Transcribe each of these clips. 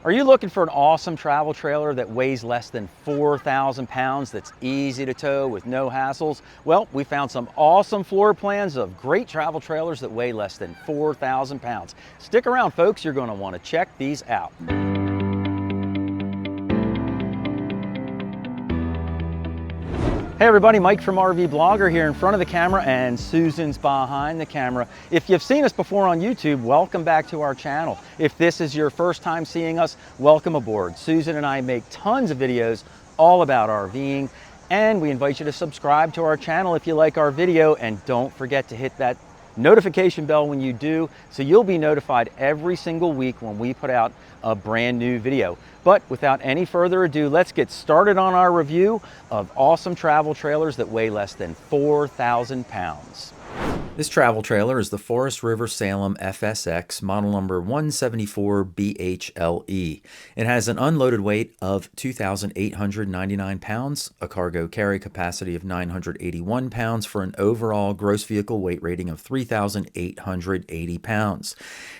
Are you looking for an awesome travel trailer that weighs less than 4,000 pounds, that's easy to tow with no hassles? Well, we found some awesome floor plans of great travel trailers that weigh less than 4,000 pounds. Stick around, folks. You're going to want to check these out. Hey everybody, Mike from RV Blogger here in front of the camera, and Susan's behind the camera. If you've seen us before on YouTube, welcome back to our channel. If this is your first time seeing us, welcome aboard. Susan and I make tons of videos all about RVing, and we invite you to subscribe to our channel if you like our video, and don't forget to hit that notification bell when you do, so you'll be notified every single week when we put out a brand new video. But without any further ado, let's get started on our review of awesome travel trailers that weigh less than 4,000 pounds. This travel trailer is the Forest River Salem FSX, model number 174BHLE. It has an unloaded weight of 2,899 pounds, a cargo carry capacity of 981 pounds for an overall gross vehicle weight rating of 3,880 pounds.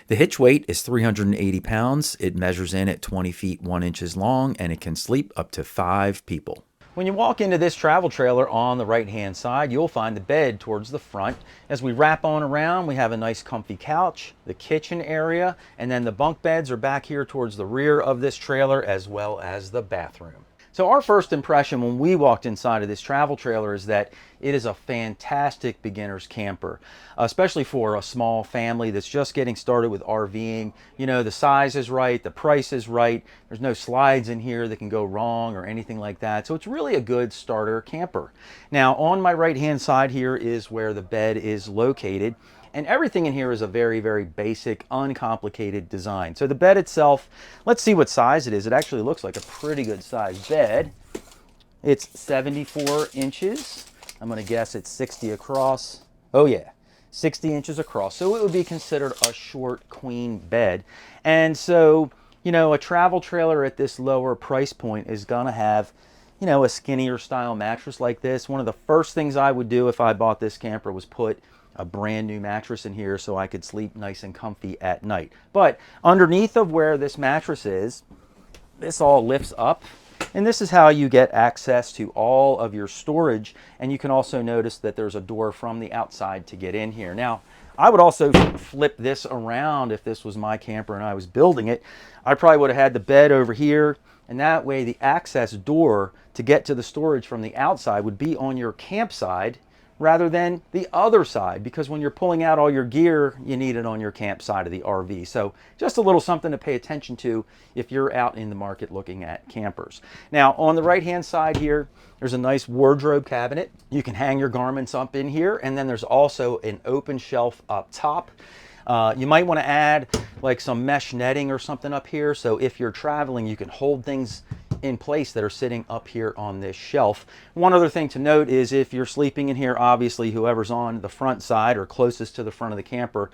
The hitch weight is 380 pounds. It measures in at 20 feet 1 inches long, and it can sleep up to 5 people. When you walk into this travel trailer, on the right hand side, you'll find the bed towards the front. As we wrap on around, we have a nice comfy couch, the kitchen area, and then the bunk beds are back here towards the rear of this trailer, as well as the bathroom. So our first impression when we walked inside of this travel trailer is that it is a fantastic beginner's camper, especially for a small family that's just getting started with RVing. You know, the size is right, the price is right, there's no slides in here that can go wrong or anything like that. So it's really a good starter camper. Now, on my right hand side here is where the bed is located. And everything in here is a very, very basic, uncomplicated design. So the bed itself, let's see what size it is. It actually looks like a pretty good sized bed. It's 74 inches. I'm going to guess it's 60 across. Oh yeah, 60 inches across. So it would be considered a short queen bed. And so, you know, a travel trailer at this lower price point is going to have, you know, a skinnier style mattress like this. One of the first things I would do if I bought this camper was put a brand new mattress in here so I could sleep nice and comfy at night. But underneath of where this mattress is, this all lifts up, and this is how you get access to all of your storage. And you can also notice that there's a door from the outside to get in here. Now, I would also flip this around if this was my camper and I was building it. I probably would have had the bed over here, and that way the access door to get to the storage from the outside would be on your campsite rather than the other side, because when you're pulling out all your gear, you need it on your campsite of the RV. So just a little something to pay attention to if you're out in the market looking at campers. Now, on the right hand side here, there's a nice wardrobe cabinet. You can hang your garments up in here, and then there's also an open shelf up top. You might want to add like some mesh netting or something up here, so if you're traveling, you can hold things in place that are sitting up here on this shelf. One other thing to note is if you're sleeping in here, obviously whoever's on the front side or closest to the front of the camper,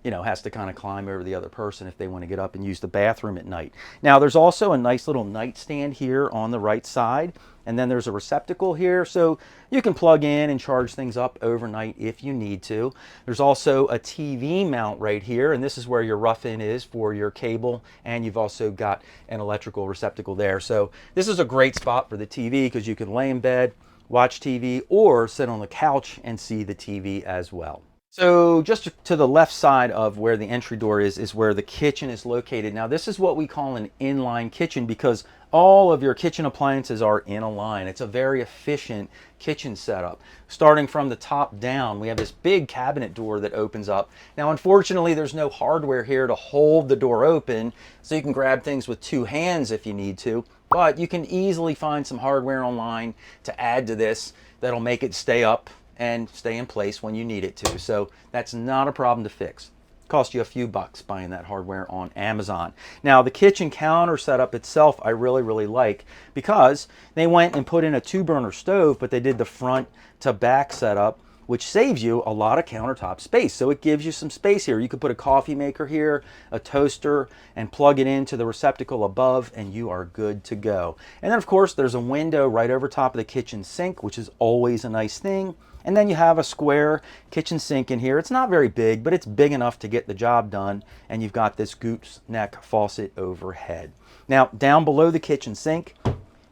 you know, has to kind of climb over the other person if they want to get up and use the bathroom at night. Now, there's also a nice little nightstand here on the right side, and then there's a receptacle here, so you can plug in and charge things up overnight if you need to. There's also a TV mount right here, and this is where your rough-in is for your cable, and you've also got an electrical receptacle there. So this is a great spot for the TV because you can lay in bed, watch TV, or sit on the couch and see the TV as well. So just to the left side of where the entry door is where the kitchen is located. Now, this is what we call an inline kitchen because all of your kitchen appliances are in a line. It's a very efficient kitchen setup. Starting from the top down, we have this big cabinet door that opens up. Now, unfortunately, there's no hardware here to hold the door open, so you can grab things with two hands if you need to, but you can easily find some hardware online to add to this that'll make it stay up and stay in place when you need it to. So that's not a problem to fix. Cost you a few bucks buying that hardware on Amazon. Now, the kitchen counter setup itself I really like because they went and put in a 2-burner stove, but they did the front to back setup, which saves you a lot of countertop space. So it gives you some space here. You could put a coffee maker here, a toaster, and plug it into the receptacle above, and you are good to go. And then, of course, there's a window right over top of the kitchen sink, which is always a nice thing. And then you have a square kitchen sink in here. It's not very big, but it's big enough to get the job done. And you've got this gooseneck faucet overhead. Now, down below the kitchen sink,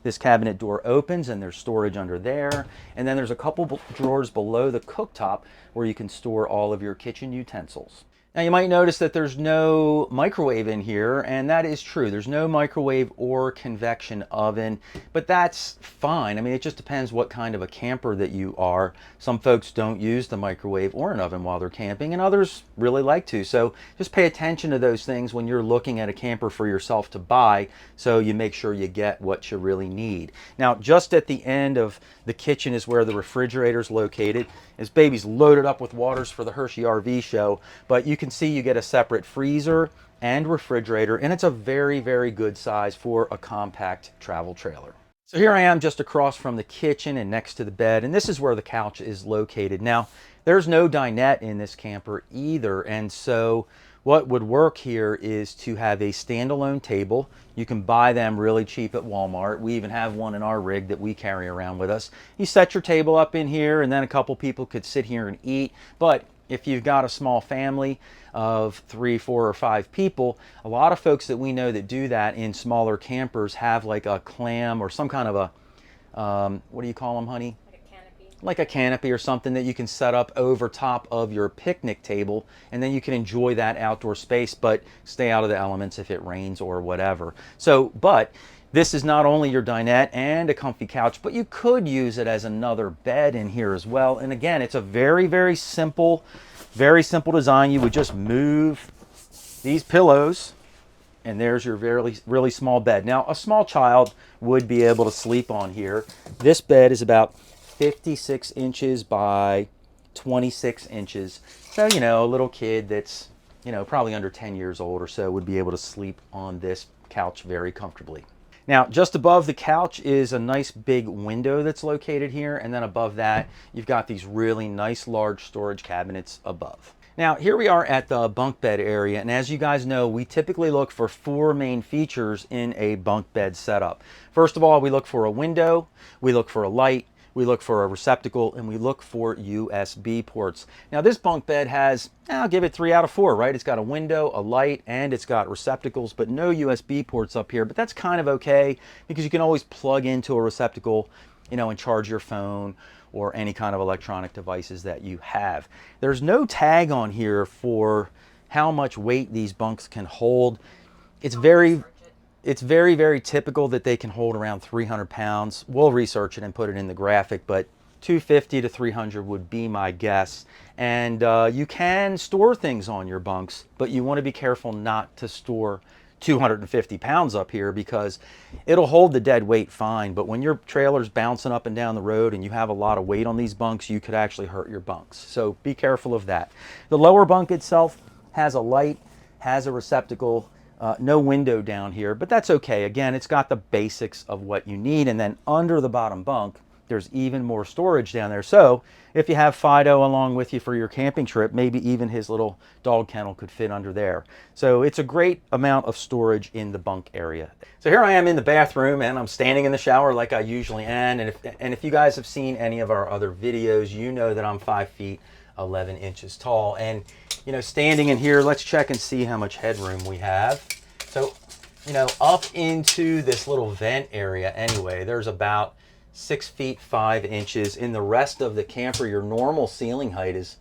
this cabinet door opens and there's storage under there. And then there's a couple drawers below the cooktop where you can store all of your kitchen utensils. Now you might notice that there's no microwave in here, and that is true. There's no microwave or convection oven, but that's fine. I mean, it just depends what kind of a camper that you are. Some folks don't use the microwave or an oven while they're camping, and others really like to. So just pay attention to those things when you're looking at a camper for yourself to buy, so you make sure you get what you really need. Now, just at the end of the kitchen is where the refrigerator is located. This baby's loaded up with waters for the Hershey RV show, but you can see you get a separate freezer and refrigerator, and it's a very, very good size for a compact travel trailer. So here I am just across from the kitchen and next to the bed, and this is where the couch is located. Now, there's no dinette in this camper either, and so what would work here is to have a standalone table. You can buy them really cheap at Walmart. We even have one in our rig that we carry around with us. You set your table up in here, and then a couple people could sit here and eat. But if you've got a small family of 3, 4, or 5 people, a lot of folks that we know that do that in smaller campers have like a clam or some kind of a, what do you call them, honey? Like a canopy or something that you can set up over top of your picnic table, and then you can enjoy that outdoor space, but stay out of the elements if it rains or whatever. So, but this is not only your dinette and a comfy couch, but you could use it as another bed in here as well. And again, it's a very, very simple design. You would just move these pillows, and there's your really small bed. Now, a small child would be able to sleep on here. This bed is about 56 inches by 26 inches. So, you know, a little kid that's, you know, probably under 10 years old or so would be able to sleep on this couch very comfortably. Now, just above the couch is a nice big window that's located here. And then above that, you've got these really nice large storage cabinets above. Now, here we are at the bunk bed area. And as you guys know, we typically look for 4 main features in a bunk bed setup. First of all, we look for a window, we look for a light, we look for a receptacle, and we look for USB ports. Now this bunk bed has, I'll give it 3 out of 4, right? It's got a window, a light, and it's got receptacles, but no USB ports up here. But that's kind of okay, because you can always plug into a receptacle, you know, and charge your phone or any kind of electronic devices that you have. There's no tag on here for how much weight these bunks can hold. It's very, very typical that they can hold around 300 pounds. We'll research it and put it in the graphic, but 250 to 300 would be my guess. And you can store things on your bunks, but you want to be careful not to store 250 pounds up here, because it'll hold the dead weight fine. But when your trailer's bouncing up and down the road and you have a lot of weight on these bunks, you could actually hurt your bunks. So be careful of that. The lower bunk itself has a light, has a receptacle, no window down here, but that's okay. Again, it's got the basics of what you need. And then under the bottom bunk, there's even more storage down there. So if you have Fido along with you for your camping trip, maybe even his little dog kennel could fit under there. So it's a great amount of storage in the bunk area. So here I am in the bathroom, and I'm standing in the shower like I usually am. And if you guys have seen any of our other videos, you know that I'm 5 feet 11 inches tall. And you know, standing in here, let's check and see how much headroom we have. So, you know, up into this little vent area anyway, there's about 6 feet 5 inches. In the rest of the camper, your normal ceiling height is,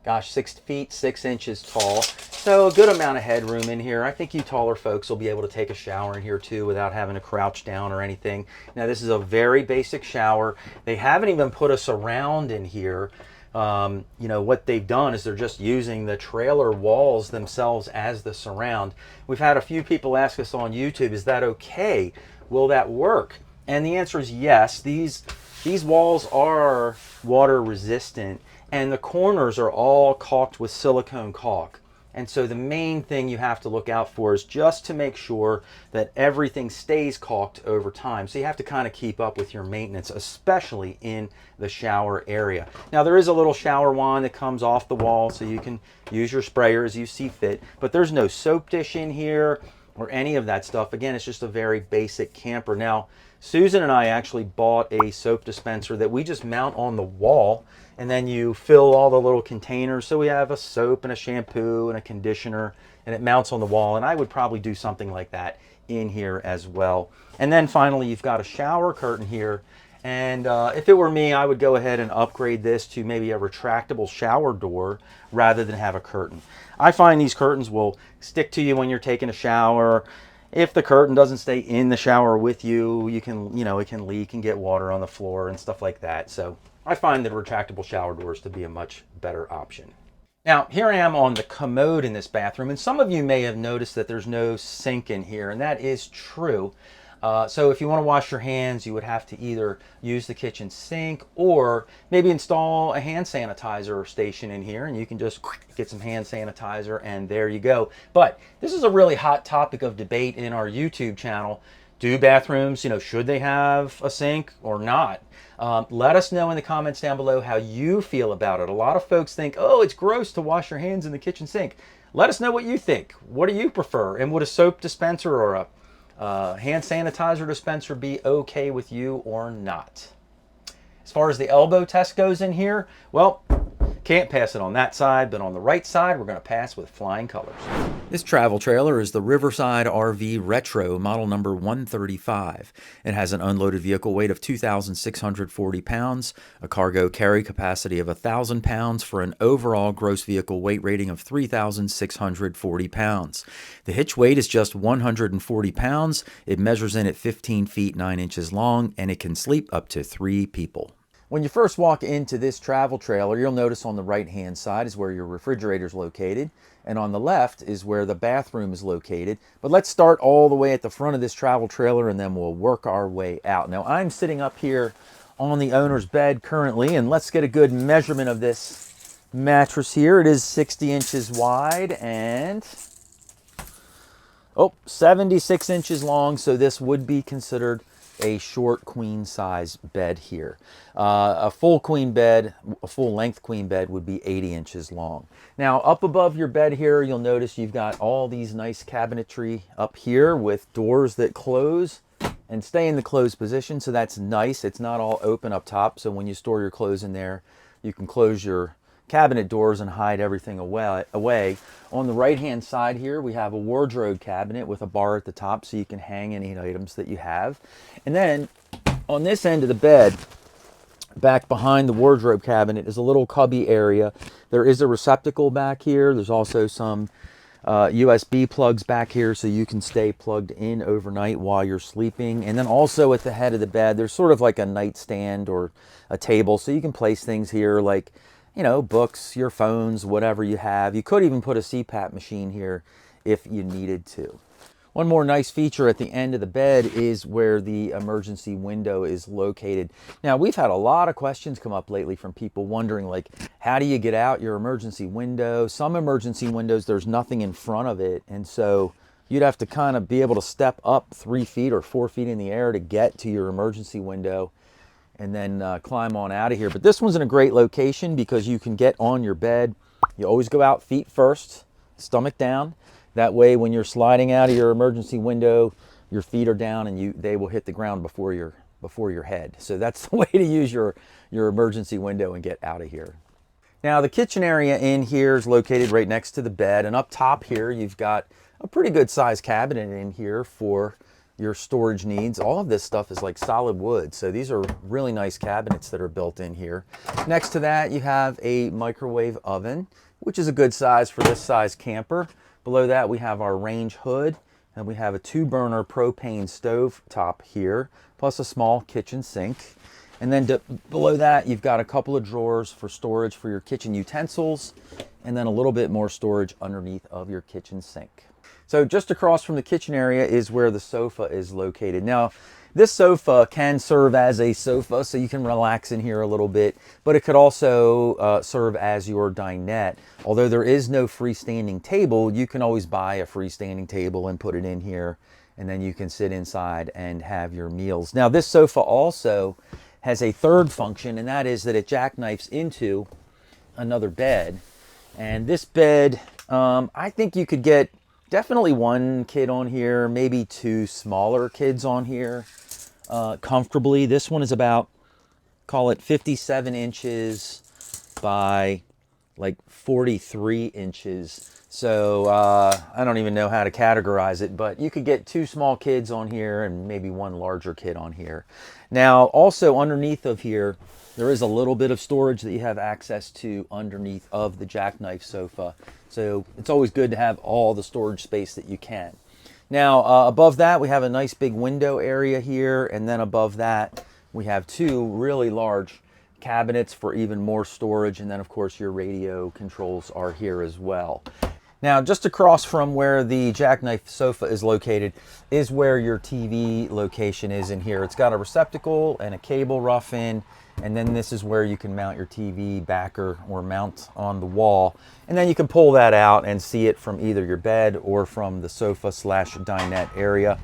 gosh, 6 feet 6 inches tall. So a good amount of headroom in here. I think you taller folks will be able to take a shower in here too without having to crouch down or anything. Now, this is a very basic shower. They haven't even put a surround in here. You know, what they've done is they're just using the trailer walls themselves as the surround. We've had a few people ask us on YouTube, is that okay? Will that work? And the answer is yes. These walls are water resistant, and the corners are all caulked with silicone caulk. And so the main thing you have to look out for is just to make sure that everything stays caulked over time. So you have to kind of keep up with your maintenance, especially in the shower area. Now, there is a little shower wand that comes off the wall, so you can use your sprayer as you see fit, but there's no soap dish in here or any of that stuff. Again, it's just a very basic camper. Now, Susan and I actually bought a soap dispenser that we just mount on the wall, and then you fill all the little containers. So we have a soap and a shampoo and a conditioner, and it mounts on the wall. And I would probably do something like that in here as well. And then finally, you've got a shower curtain here. And if it were me, I would go ahead and upgrade this to maybe a retractable shower door rather than have a curtain. I find these curtains will stick to you when you're taking a shower. If the curtain doesn't stay in the shower with you, it can leak and get water on the floor and stuff like that. So I find the retractable shower doors to be a much better option. Now, here I am on the commode in this bathroom, and some of you may have noticed that there's no sink in here, and that is true. So if you want to wash your hands, you would have to either use the kitchen sink or maybe install a hand sanitizer station in here, and you can just get some hand sanitizer and there you go. But this is a really hot topic of debate in our YouTube channel. Do bathrooms, should they have a sink or not? Let us know in the comments down below how you feel about it. A lot of folks think, oh, it's gross to wash your hands in the kitchen sink. Let us know what you think. What do you prefer? And would a soap dispenser or a hand sanitizer dispenser be okay with you or not? As far as the elbow test goes in here, well, can't pass it on that side, but on the right side, we're going to pass with flying colors. This travel trailer is the Riverside RV Retro, model number 135. It has an unloaded vehicle weight of 2,640 pounds, a cargo carry capacity of 1,000 pounds for an overall gross vehicle weight rating of 3,640 pounds. The hitch weight is just 140 pounds. It measures in at 15 feet 9 inches long, and it can sleep up to 3 people. When you first walk into this travel trailer, you'll notice on the right-hand side is where your refrigerator is located, and on the left is where the bathroom is located. But let's start all the way at the front of this travel trailer, and then we'll work our way out. Now, I'm sitting up here on the owner's bed currently, and let's get a good measurement of this mattress here. It is 60 inches wide and 76 inches long, so this would be considered a short queen size bed here. A full queen bed, a full length queen bed would be 80 inches long. Now up above your bed here, you'll notice you've got all these nice cabinetry up here with doors that close and stay in the closed position. So that's nice. It's not all open up top. So when you store your clothes in there, you can close your cabinet doors and hide everything away. On the right hand side here, we have a wardrobe cabinet with a bar at the top so you can hang any items that you have. And then on this end of the bed, back behind the wardrobe cabinet, is a little cubby area. There is a receptacle back here. There's also some USB plugs back here so you can stay plugged in overnight while you're sleeping. And then also at the head of the bed, there's sort of like a nightstand or a table so you can place things here like books, your phones, whatever you have. You could even put a CPAP machine here if you needed to. One more nice feature at the end of the bed is where the emergency window is located. Now, we've had a lot of questions come up lately from people wondering, like, how do you get out your emergency window? Some emergency windows, there's nothing in front of it, and so you'd have to kind of be able to step up 3 feet or 4 feet in the air to get to your emergency window and then climb on out of here. But this one's in a great location because you can get on your bed. You always go out feet first, stomach down. That way when you're sliding out of your emergency window, your feet are down and they will hit the ground before your head. So that's the way to use your emergency window and get out of here. Now the kitchen area in here is located right next to the bed, and up top here you've got a pretty good sized cabinet in here for your storage needs. All of this stuff is like solid wood, so these are really nice cabinets that are built in here. Next to that you have a microwave oven, which is a good size for this size camper. Below that we have our range hood, and we have a 2-burner propane stove top here, plus a small kitchen sink. And then below that you've got a couple of drawers for storage for your kitchen utensils, and then a little bit more storage underneath of your kitchen sink. So just across from the kitchen area is where the sofa is located. Now, this sofa can serve as a sofa, so you can relax in here a little bit, but it could also serve as your dinette. Although there is no freestanding table, you can always buy a freestanding table and put it in here, and then you can sit inside and have your meals. Now, this sofa also has a third function, and that is that it jackknifes into another bed. And this bed, I think you could get definitely one kid on here, maybe two smaller kids on here comfortably. This one is about, call it 57 inches by like 43 inches. So I don't even know how to categorize it, but you could get two small kids on here and maybe one larger kid on here. Now, also underneath of here, there is a little bit of storage that you have access to underneath of the jackknife sofa. So it's always good to have all the storage space that you can. Now, above that, we have a nice big window area here. And then above that, we have two really large cabinets for even more storage. And then, of course, your radio controls are here as well. Now, just across from where the jackknife sofa is located is where your TV location is in here. It's got a receptacle and a cable rough-in, and then this is where you can mount your TV backer or mount on the wall. And then you can pull that out and see it from either your bed or from the sofa slash dinette area.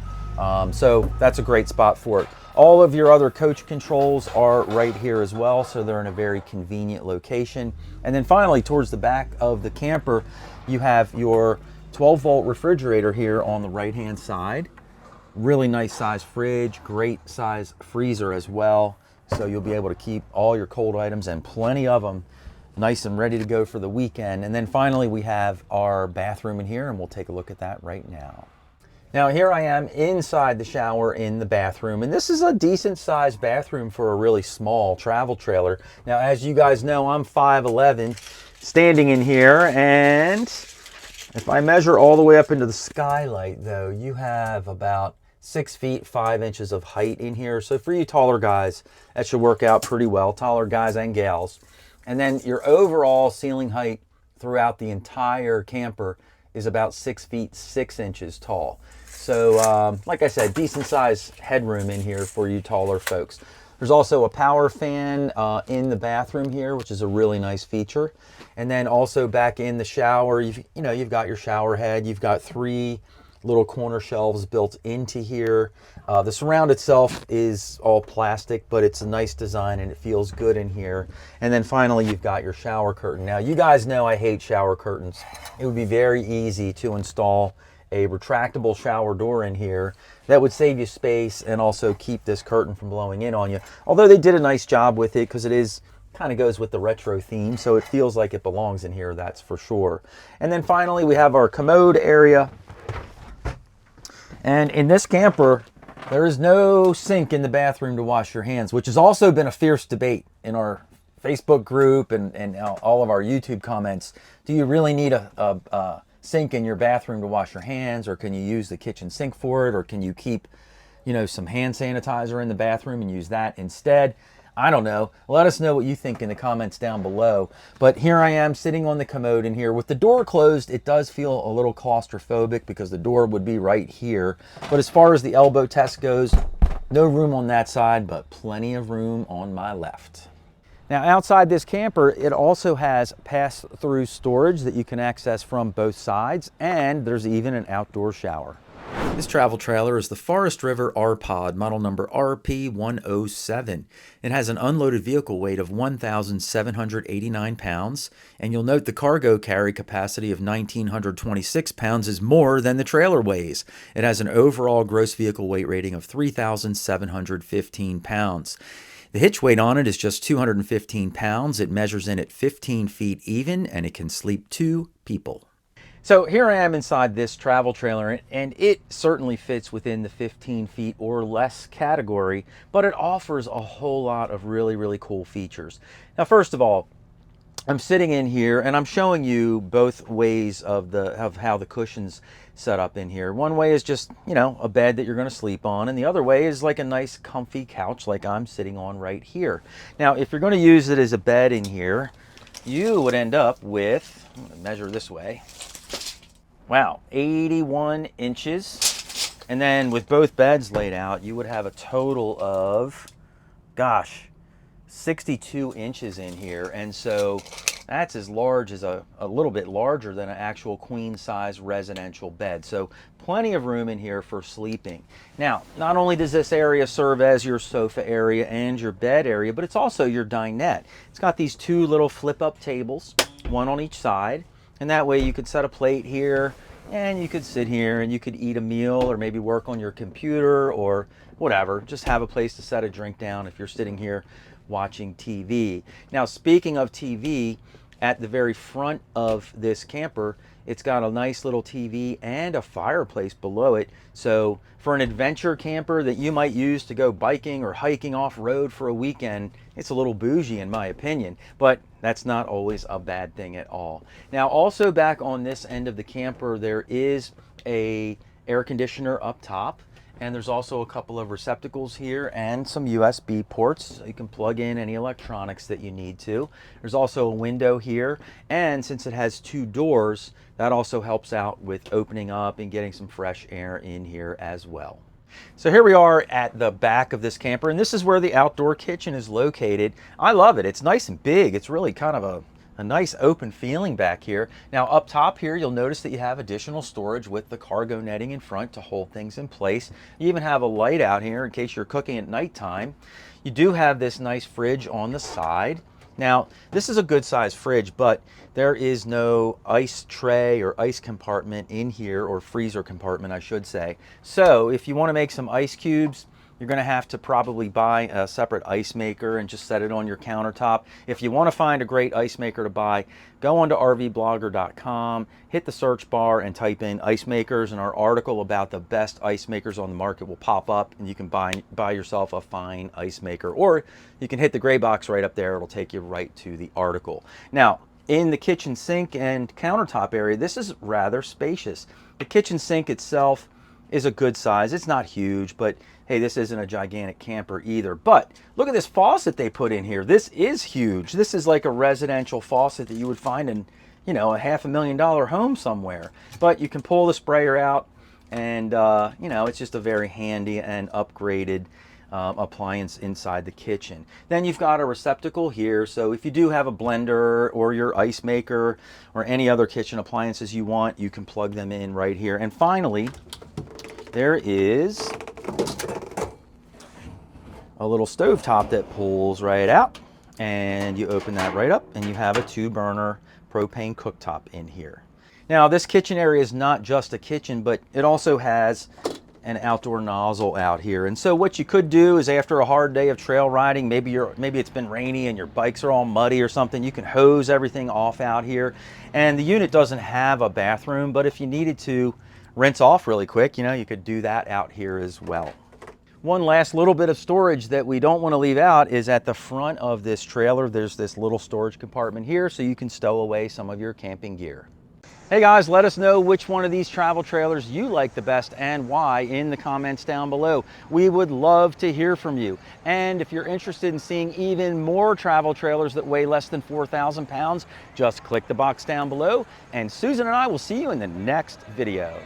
So that's a great spot for it. All of your other coach controls are right here as well, so they're in a very convenient location. And then finally, towards the back of the camper, you have your 12-volt refrigerator here on the right-hand side. Really nice size fridge, great size freezer as well. So you'll be able to keep all your cold items, and plenty of them, nice and ready to go for the weekend. And then finally, we have our bathroom in here, and we'll take a look at that right now. Now, here I am inside the shower in the bathroom, and this is a decent sized bathroom for a really small travel trailer. Now, as you guys know, I'm 5'11", standing in here, and if I measure all the way up into the skylight, though, you have about 6 feet 5 inches of height in here. So for you taller guys, that should work out pretty well, taller guys and gals. And then your overall ceiling height throughout the entire camper is about 6 feet 6 inches tall. So like I said, decent size headroom in here for you taller folks. There's also a power fan in the bathroom here, which is a really nice feature. And then also back in the shower, you've got your shower head. You've got 3 little corner shelves built into here. The surround itself is all plastic, but it's a nice design and it feels good in here. And then finally, you've got your shower curtain. Now, you guys know I hate shower curtains. It would be very easy to install a retractable shower door in here that would save you space and also keep this curtain from blowing in on you. Although they did a nice job with it because it is kind of goes with the retro theme, so it feels like it belongs in here, that's for sure. And then finally, we have our commode area. And in this camper, there is no sink in the bathroom to wash your hands, which has also been a fierce debate in our Facebook group and all of our YouTube comments. Do you really need a sink in your bathroom to wash your hands, or can you use the kitchen sink for it, or can you keep, some hand sanitizer in the bathroom and use that instead? I don't know. Let us know what you think in the comments down below. But here I am sitting on the commode in here. With the door closed, it does feel a little claustrophobic because the door would be right here. But as far as the elbow test goes, no room on that side, but plenty of room on my left. Now, outside this camper, it also has pass-through storage that you can access from both sides, and there's even an outdoor shower. This travel trailer is the Forest River R-Pod, model number RP107. It has an unloaded vehicle weight of 1,789 pounds, and you'll note the cargo carry capacity of 1,926 pounds is more than the trailer weighs. It has an overall gross vehicle weight rating of 3,715 pounds. The hitch weight on it is just 215 pounds. It measures in at 15 feet even, and it can sleep 2 people. So here I am inside this travel trailer, and it certainly fits within the 15 feet or less category, but it offers a whole lot of really, really cool features. Now, first of all, I'm sitting in here and I'm showing you both ways of how the cushion's set up in here. One way is just, a bed that you're going to sleep on, and the other way is like a nice comfy couch like I'm sitting on right here. Now, if you're going to use it as a bed in here, you would end up with, I'm going to measure this way, wow, 81 inches. And then with both beds laid out, you would have a total of, 62 inches in here. And so that's as large as a little bit larger than an actual queen size residential bed. So plenty of room in here for sleeping. Now, not only does this area serve as your sofa area and your bed area, but it's also your dinette. It's got these 2 little flip up tables, one on each side. And that way you could set a plate here, and you could sit here and you could eat a meal or maybe work on your computer or whatever. Just have a place to set a drink down if you're sitting here watching TV. Now, speaking of TV, at the very front of this camper, it's got a nice little TV and a fireplace below it. So for an adventure camper that you might use to go biking or hiking off-road for a weekend, it's a little bougie in my opinion, but that's not always a bad thing at all. Now, also back on this end of the camper, there is a air conditioner up top. And there's also a couple of receptacles here and some USB ports. So you can plug in any electronics that you need to. There's also a window here. And since it has two doors, that also helps out with opening up and getting some fresh air in here as well. So here we are at the back of this camper, and this is where the outdoor kitchen is located. I love it. It's nice and big. It's really kind of a nice open feeling back here. Now up top here, you'll notice that you have additional storage with the cargo netting in front to hold things in place. You even have a light out here in case you're cooking at nighttime. You do have this nice fridge on the side. Now, this is a good size fridge, but there is no ice tray or ice compartment in here, or freezer compartment, I should say. So if you want to make some ice cubes, you're going to have to probably buy a separate ice maker and just set it on your countertop. If you want to find a great ice maker to buy, go onto rvblogger.com, hit the search bar and type in ice makers, and our article about the best ice makers on the market will pop up, and you can buy yourself a fine ice maker. Or you can hit the gray box right up there. It'll take you right to the article. Now, in the kitchen sink and countertop area, this is rather spacious. The kitchen sink itself is a good size. It's not huge, but hey, this isn't a gigantic camper either. But look at this faucet they put in here. This is huge. This is like a residential faucet that you would find in, you know, a $500,000 home somewhere. But you can pull the sprayer out, and you know, it's just a very handy and upgraded appliance inside the kitchen. Then you've got a receptacle here, so if you do have a blender or your ice maker or any other kitchen appliances you want, you can plug them in right here. And finally, there is a little stovetop that pulls right out, and you open that right up, and you have a 2-burner propane cooktop in here. Now, this kitchen area is not just a kitchen, but it also has an outdoor nozzle out here. And so what you could do is, after a hard day of trail riding, maybe it's been rainy and your bikes are all muddy or something, you can hose everything off out here. And the unit doesn't have a bathroom, but if you needed to rinse off really quick, you know, you could do that out here as well. One last little bit of storage that we don't want to leave out is at the front of this trailer. There's this little storage compartment here, so you can stow away some of your camping gear. Hey guys, let us know which one of these travel trailers you like the best and why in the comments down below. We would love to hear from you. And if you're interested in seeing even more travel trailers that weigh less than 4,000 pounds, just click the box down below, and Susan and I will see you in the next video.